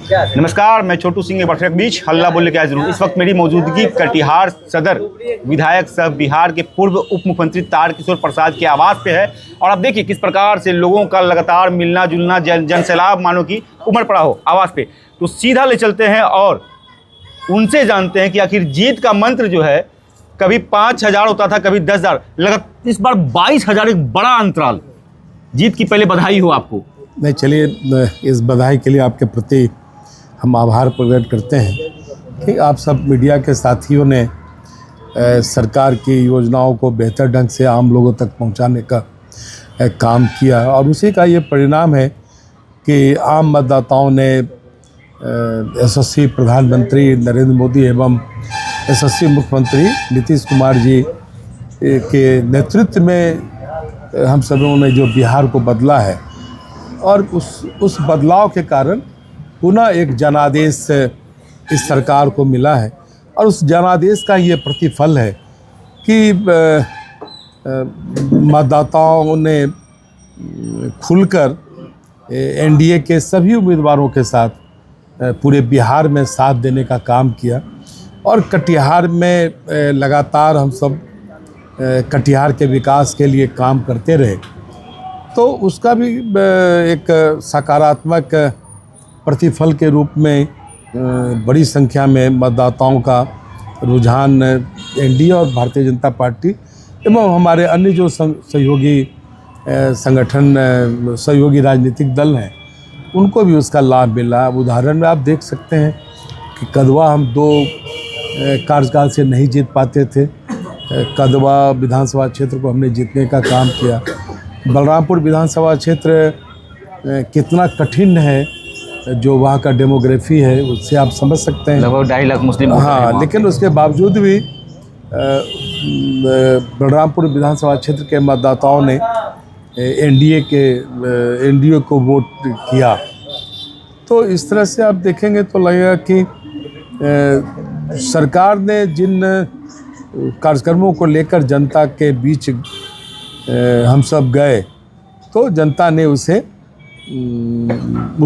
नमस्कार, मैं छोटू सिंह। एक बार फिर बीच हल्ला बोलने के आया जरूर। इस वक्त मेरी मौजूदगी कटिहार सदर विधायक सह बिहार के पूर्व उप मुख्यमंत्री तारकिशोर प्रसाद के आवास पे है। और आप देखिए किस प्रकार से लोगों का लगातार मिलना जुलना, जन सैलाब मानो कि उमड़ पड़ा हो आवास पे। तो सीधा ले चलते हैं और उनसे जानते हैं कि आखिर जीत का मंत्र जो है, कभी 5,000 होता था, कभी 10,000, लगातार इस बार 22,000, एक बड़ा अंतराल। जीत की पहले बधाई हो आपको। नहीं, चलिए, इस बधाई के लिए आपके प्रति हम आभार प्रकट करते हैं कि आप सब मीडिया के साथियों ने सरकार की योजनाओं को बेहतर ढंग से आम लोगों तक पहुंचाने का काम किया, और उसी का ये परिणाम है कि आम मतदाताओं ने यशस्वी प्रधानमंत्री नरेंद्र मोदी एवं यशस्वी मुख्यमंत्री नीतीश कुमार जी के नेतृत्व में हम सबों ने जो बिहार को बदला है, और उस बदलाव के कारण पुनः एक जनादेश इस सरकार को मिला है। और उस जनादेश का ये प्रतिफल है कि मतदाताओं ने खुलकर एनडीए के सभी उम्मीदवारों के साथ पूरे बिहार में साथ देने का काम किया। और कटिहार में लगातार हम सब कटिहार के विकास के लिए काम करते रहे, तो उसका भी एक सकारात्मक प्रतिफल के रूप में बड़ी संख्या में मतदाताओं का रुझान एनडीए और भारतीय जनता पार्टी एवं हमारे अन्य जो सहयोगी संगठन, सहयोगी राजनीतिक दल हैं, उनको भी उसका लाभ मिला। उदाहरण में आप देख सकते हैं कि कदवा हम 2 कार्यकाल से नहीं जीत पाते थे। कदवा विधानसभा क्षेत्र को हमने जीतने का काम किया। बलरामपुर विधानसभा क्षेत्र कितना कठिन है, जो वहाँ का डेमोग्राफी है, उससे आप समझ सकते हैं। लगभग 2.5 लाख मुस्लिम। हाँ, लेकिन उसके बावजूद भी बलरामपुर विधानसभा क्षेत्र के मतदाताओं ने एनडीए को वोट किया। तो इस तरह से आप देखेंगे तो लगेगा कि सरकार ने जिन कार्यक्रमों को लेकर जनता के बीच हम सब गए, तो जनता ने उस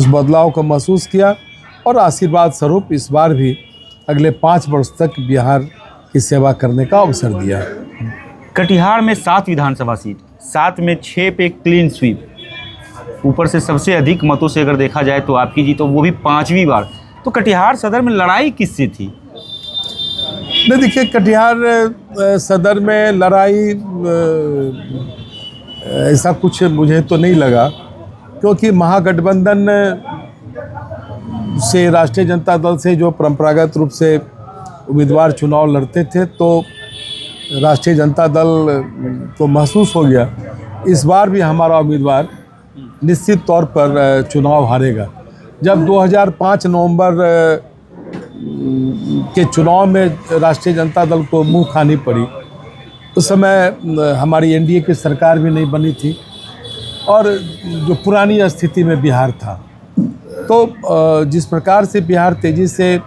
बदलाव को महसूस किया और आशीर्वाद स्वरूप इस बार भी अगले 5 वर्ष तक बिहार की सेवा करने का अवसर दिया। कटिहार में 7 विधानसभा सीट, 7 में 6 पे क्लीन स्वीप, ऊपर से सबसे अधिक मतों से अगर देखा जाए तो आपकी जीत, तो वो भी 5वीं बार। तो कटिहार सदर में लड़ाई किससे थी? नहीं, देखिए, कटिहार सदर में लड़ाई ऐसा कुछ मुझे तो नहीं लगा, क्योंकि महागठबंधन से राष्ट्रीय जनता दल से जो परंपरागत रूप से उम्मीदवार चुनाव लड़ते थे, तो राष्ट्रीय जनता दल को महसूस हो गया इस बार भी हमारा उम्मीदवार निश्चित तौर पर चुनाव हारेगा। जब 2005 नवंबर के चुनाव में राष्ट्रीय जनता दल को मुंह खानी पड़ी, उस समय हमारी एनडीए की सरकार भी नहीं बनी थी और जो पुरानी स्थिति में बिहार था, तो जिस प्रकार से बिहार तेज़ी से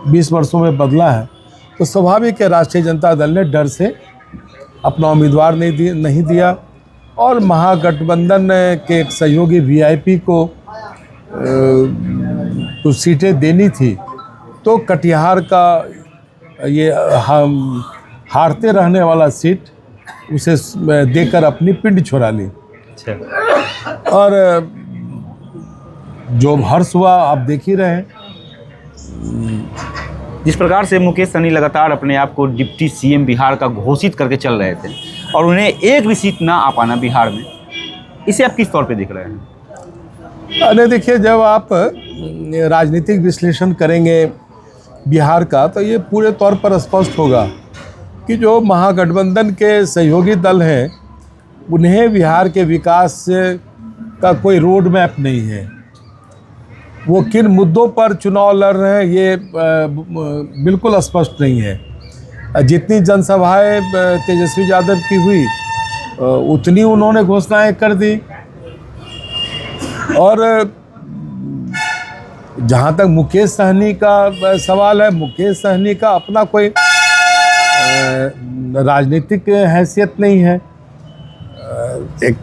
20 वर्षों में बदला है, तो स्वाभाविक है राष्ट्रीय जनता दल ने डर से अपना उम्मीदवार नहीं दिया और महागठबंधन के एक सहयोगी वीआईपी को कुछ सीटें देनी थी, तो कटिहार का ये हम हारते रहने वाला सीट उसे देकर अपनी पिंड छुड़ा ली। और जो हर्ष हुआ आप देख ही रहे हैं। जिस प्रकार से मुकेश सहनी लगातार अपने आप को डिप्टी सीएम बिहार का घोषित करके चल रहे थे और उन्हें एक भी सीट ना आ पाना बिहार में, इसे आप किस तौर पे देख रहे हैं? अरे देखिए, जब आप राजनीतिक विश्लेषण करेंगे बिहार का, तो ये पूरे तौर पर स्पष्ट होगा कि जो महागठबंधन के सहयोगी दल हैं, उन्हें बिहार के विकास का कोई रोड मैप नहीं है। वो किन मुद्दों पर चुनाव लड़ रहे हैं ये बिल्कुल स्पष्ट नहीं है। जितनी जनसभाएं तेजस्वी यादव की हुई, उतनी उन्होंने घोषणाएं कर दी। और जहाँ तक मुकेश सहनी का सवाल है, मुकेश सहनी का अपना कोई राजनीतिक हैसियत नहीं है। एक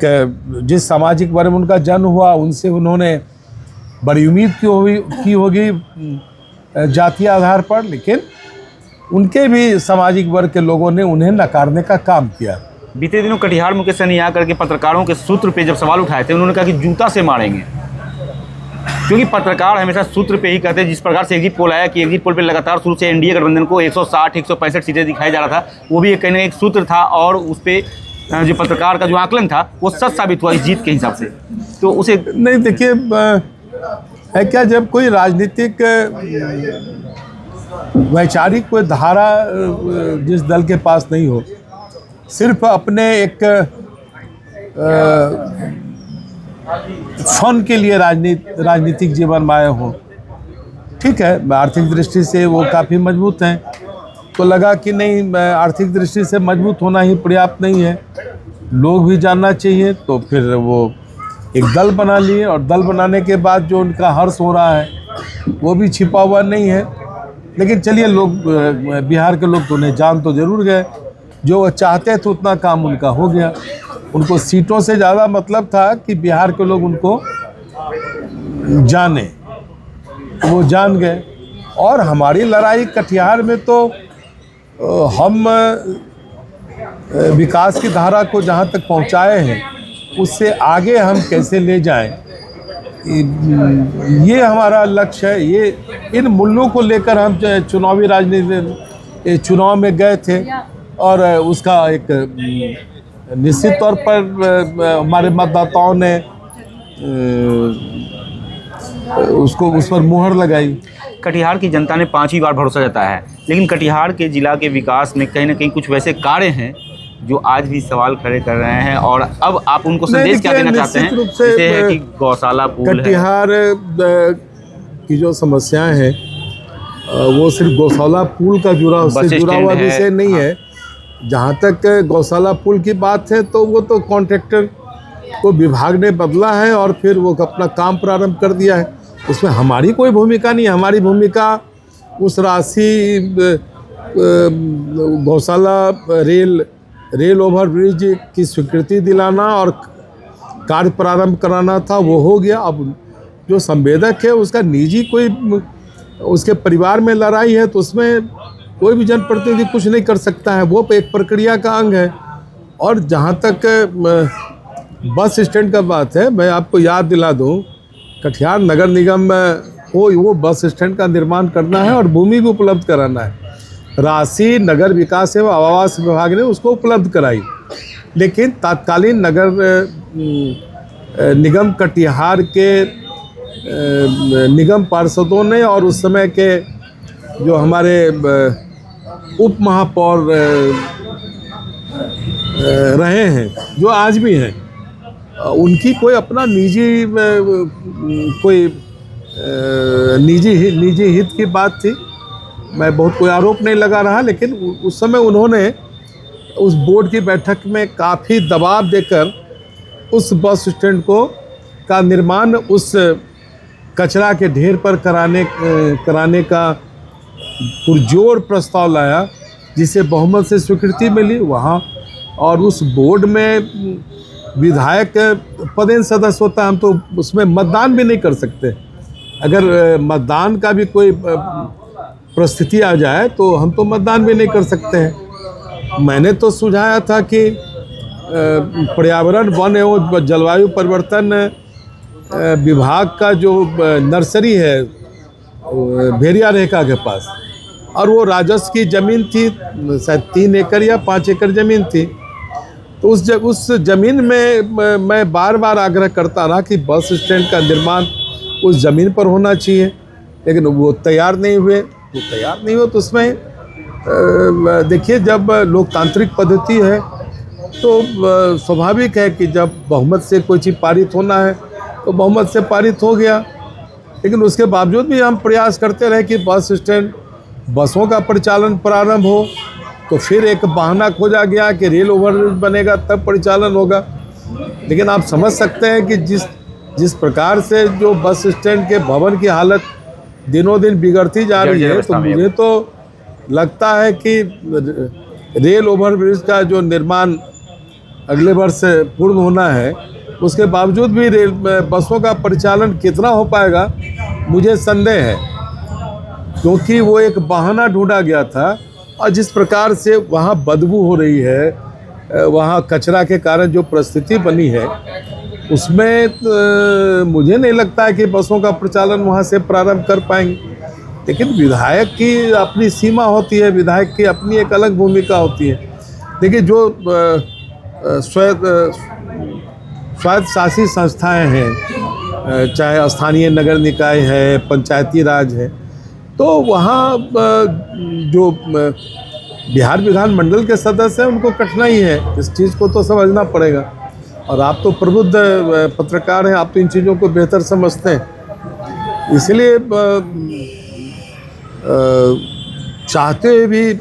जिस सामाजिक वर्ग में उनका जन्म हुआ, उनसे उन्होंने बड़ी उम्मीद की होगी जातीय आधार पर, लेकिन उनके भी सामाजिक वर्ग के लोगों ने उन्हें नकारने का काम किया। बीते दिनों कटिहार मुकेश सहनी आकर के पत्रकारों के सूत्र पे जब सवाल उठाए थे, उन्होंने कहा कि जूता से मारेंगे, क्योंकि पत्रकार हमेशा सूत्र पे ही कहते हैं। जिस प्रकार से एग्जिट पोल आया कि एग्जिट पोल पे लगातार शुरू से एनडीए गठबंधन को 160 165 सीटें दिखाई जा रहा था, वो भी कहीं ना एक सूत्र था, और उस पर जो पत्रकार का जो आकलन था वो सच साबित हुआ इस जीत के हिसाब से। तो उसे नहीं, देखिए है क्या, जब कोई राजनीतिक वैचारिक कोई धारा जिस दल के पास नहीं हो, सिर्फ अपने एक फन के लिए राजनीतिक जीवन में आए हों, ठीक है, आर्थिक दृष्टि से वो काफ़ी मजबूत हैं, तो लगा कि नहीं, आर्थिक दृष्टि से मजबूत होना ही पर्याप्त नहीं है, लोग भी जानना चाहिए, तो फिर वो एक दल बना लिए। और दल बनाने के बाद जो उनका हर्ष हो रहा है वो भी छिपा हुआ नहीं है। लेकिन चलिए, लोग बिहार के लोग तो उन्हें जान तो जरूर गए, जो वो चाहते थे उतना काम उनका हो गया। उनको सीटों से ज़्यादा मतलब था कि बिहार के लोग उनको जाने, तो वो जान गए। और हमारी लड़ाई कटिहार में तो हम विकास की धारा को जहाँ तक पहुँचाए हैं, उससे आगे हम कैसे ले जाएं, ये हमारा लक्ष्य है। ये इन मूल्यों को लेकर हम चुनावी राजनीति चुनाव में गए थे, और उसका एक निश्चित तौर पर हमारे मतदाताओं ने उस पर मुहर लगाई। कटिहार की जनता ने 5वीं बार भरोसा जताया है, लेकिन कटिहार के जिला के विकास में कहीं ना कहीं कुछ वैसे कार्य हैं जो आज भी सवाल खड़े कर रहे हैं, और अब आप उनको संदेश क्या देना चाहते हैं? जैसे है कि गौशाला पुल, कटिहार की जो समस्याएं हैं वो सिर्फ गौशाला पुल का जुड़ा हुआ विषय नहीं है। जहाँ तक गौशाला पुल की बात है, तो वो तो कॉन्ट्रैक्टर को विभाग ने बदला है और फिर वो अपना काम प्रारंभ कर दिया है, उसमें हमारी कोई भूमिका नहीं है। हमारी भूमिका उस राशि गौशाला रेल ओवरब्रिज की स्वीकृति दिलाना और कार्य प्रारंभ कराना था, वो हो गया। अब जो संवेदक है उसका निजी कोई उसके परिवार में लड़ाई है, तो उसमें कोई भी जनप्रतिनिधि कुछ नहीं कर सकता है, वो एक प्रक्रिया का अंग है। और जहाँ तक बस स्टैंड का बात है, मैं आपको याद दिला दूँ, कटिहार नगर निगम को वो बस स्टैंड का निर्माण करना है और भूमि भी उपलब्ध कराना है। राशि नगर विकास एवं आवास विभाग ने उसको उपलब्ध कराई, लेकिन तत्कालीन नगर निगम कटिहार के निगम पार्षदों ने और उस समय के जो हमारे उप महापौर रहे हैं, जो आज भी हैं, उनकी कोई अपना निजी हित की बात थी। मैं बहुत कोई आरोप नहीं लगा रहा, लेकिन उस समय उन्होंने उस बोर्ड की बैठक में काफ़ी दबाव देकर उस बस स्टैंड का निर्माण उस कचरा के ढेर पर कराने का पुरजोर प्रस्ताव लाया, जिसे बहुमत से स्वीकृति मिली वहाँ। और उस बोर्ड में विधायक पदेन सदस्य होता है, हम तो उसमें मतदान भी नहीं कर सकते। अगर मतदान का भी कोई परिस्थिति आ जाए तो हम तो मतदान भी नहीं कर सकते हैं। मैंने तो सुझाया था कि पर्यावरण वन एवं जलवायु परिवर्तन विभाग का जो नर्सरी है भेड़िया रेखा के पास, और वो राजस्व की ज़मीन थी, शायद 3 एकड़ या 5 एकड़ ज़मीन थी, तो उस ज़मीन में मैं बार बार आग्रह करता रहा कि बस स्टैंड का निर्माण उस ज़मीन पर होना चाहिए, लेकिन वो तैयार नहीं हुए। तो उसमें देखिए, जब लोकतांत्रिक पद्धति है तो स्वाभाविक है कि जब बहुमत से कोई चीज़ पारित होना है तो बहुमत से पारित हो गया। लेकिन उसके बावजूद भी हम प्रयास करते रहे कि बस स्टैंड बसों का परिचालन प्रारंभ हो, तो फिर एक बहाना खोजा गया कि रेल ओवरब्रिज बनेगा तब परिचालन होगा। लेकिन आप समझ सकते हैं कि जिस प्रकार से जो बस स्टैंड के भवन की हालत दिनों दिन बिगड़ती जा रही है, तो मुझे तो लगता है कि रेल ओवरब्रिज का जो निर्माण अगले वर्ष पूर्ण होना है, उसके बावजूद भी रेल बसों का परिचालन कितना हो पाएगा मुझे संदेह है, क्योंकि वो एक बहाना ढूंढा गया था। और जिस प्रकार से वहाँ बदबू हो रही है, वहाँ कचरा के कारण जो परिस्थिति बनी है, उसमें मुझे नहीं लगता है कि बसों का प्रचालन वहाँ से प्रारंभ कर पाएंगे। लेकिन विधायक की अपनी सीमा होती है, विधायक की अपनी एक अलग भूमिका होती है। देखिए, जो स्वायत्त शासी संस्थाएं हैं, चाहे स्थानीय नगर निकाय है, पंचायती राज है, तो वहाँ जो बिहार विधानमंडल के सदस्य हैं उनको कठिनाई है, इस चीज़ को तो समझना पड़ेगा। और आप तो प्रबुद्ध पत्रकार हैं, आप तो इन चीज़ों को बेहतर समझते हैं, इसलिए चाहते हुए भी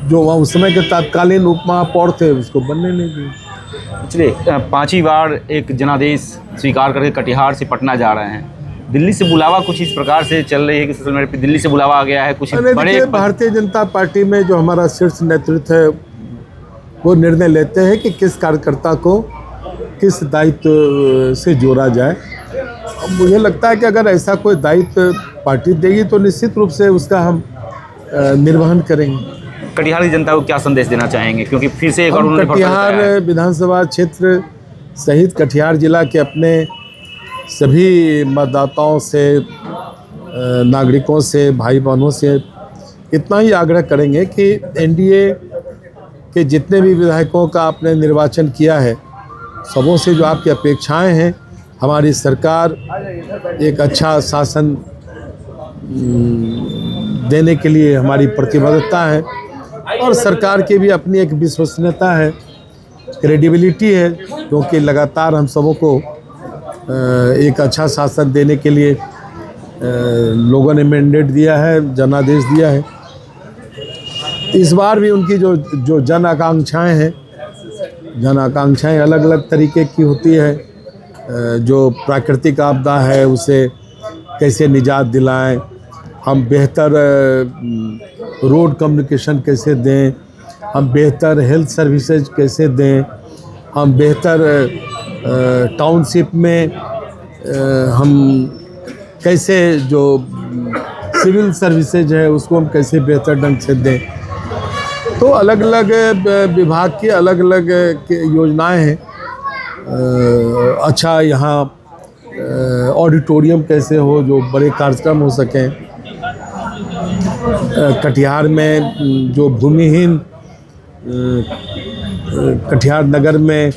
जो वहाँ उस समय के तत्कालीन उप महापौर थे उसको बनने नहीं दिए। चलिए, 5वीं बार एक जनादेश स्वीकार करके कटिहार से पटना जा रहे हैं। दिल्ली से बुलावा कुछ इस प्रकार से चल रही है कि सोशल मीडिया पे दिल्ली से बुलावा आ गया है कुछ बड़े। भारतीय जनता पार्टी में जो हमारा शीर्ष नेतृत्व है वो निर्णय लेते हैं कि किस कार्यकर्ता को किस दायित्व से जोड़ा जाए। मुझे लगता है कि अगर ऐसा कोई दायित्व पार्टी देगी तो निश्चित रूप से उसका हम निर्वहन करेंगे। कटिहार की जनता को क्या संदेश देना चाहेंगे, क्योंकि फिर से एक और कटिहार विधानसभा क्षेत्र सहित कटिहार जिला के अपने सभी मतदाताओं से, नागरिकों से, भाई बहनों से इतना ही आग्रह करेंगे कि एनडीए के जितने भी विधायकों का आपने निर्वाचन किया है, सबों से जो आपकी अपेक्षाएं हैं, हमारी सरकार एक अच्छा शासन देने के लिए हमारी प्रतिबद्धता है और सरकार की भी अपनी एक विश्वसनीयता है, क्रेडिबिलिटी है, क्योंकि लगातार हम सबों को एक अच्छा शासन देने के लिए लोगों ने मैंडेट दिया है, जनादेश दिया है। इस बार भी उनकी जो जन आकांक्षाएँ हैं, जन आकांक्षाएँ अलग अलग तरीके की होती है। जो प्राकृतिक आपदा है उसे कैसे निजात दिलाएं, हम बेहतर रोड कम्युनिकेशन कैसे दें, हम बेहतर हेल्थ सर्विसेज कैसे दें, हम बेहतर टाउनशिप में हम कैसे जो सिविल सर्विसेज है उसको हम कैसे बेहतर ढंग से दें। तो अलग अलग विभाग की अलग अलग योजनाएं हैं। अच्छा, यहाँ ऑडिटोरियम कैसे हो जो बड़े कार्यक्रम हो सकें। कटिहार में जो भूमिहीन कटिहार नगर में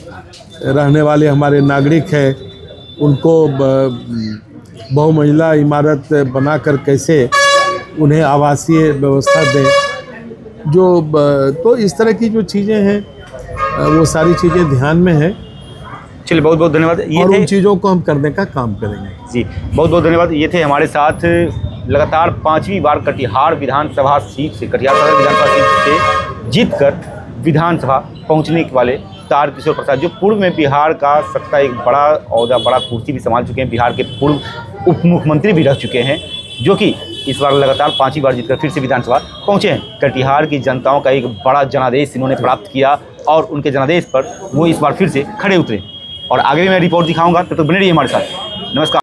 रहने वाले हमारे नागरिक हैं उनको बहुमंजिला इमारत बनाकर कैसे उन्हें आवासीय व्यवस्था दें। तो इस तरह की जो चीज़ें हैं वो सारी चीज़ें ध्यान में हैं। चलिए, बहुत बहुत धन्यवाद। और उन चीज़ों को हम करने का काम करेंगे। जी, बहुत बहुत धन्यवाद। ये थे हमारे साथ लगातार 5वीं बार कटिहार विधानसभा सीट से, कटिहार सदर विधानसभा सीट से जीतकर विधानसभा पहुंचने वाले तारकिशोर प्रसाद, जो पूर्व में बिहार का सत्ता एक बड़ा ओहदा, बड़ा कुर्सी भी संभाल चुके हैं, बिहार के पूर्व उप मुख्यमंत्री भी रह चुके हैं, जो कि इस बार लगातार 5वीं बार जीतकर फिर से विधानसभा पहुंचे हैं। कटिहार की जनताओं का एक बड़ा जनादेश इन्होंने प्राप्त किया और उनके जनादेश पर वो इस बार फिर से खड़े उतरे। और आगे भी मैं रिपोर्ट दिखाऊंगा, तब तक बने रहिए हमारे साथ। नमस्कार।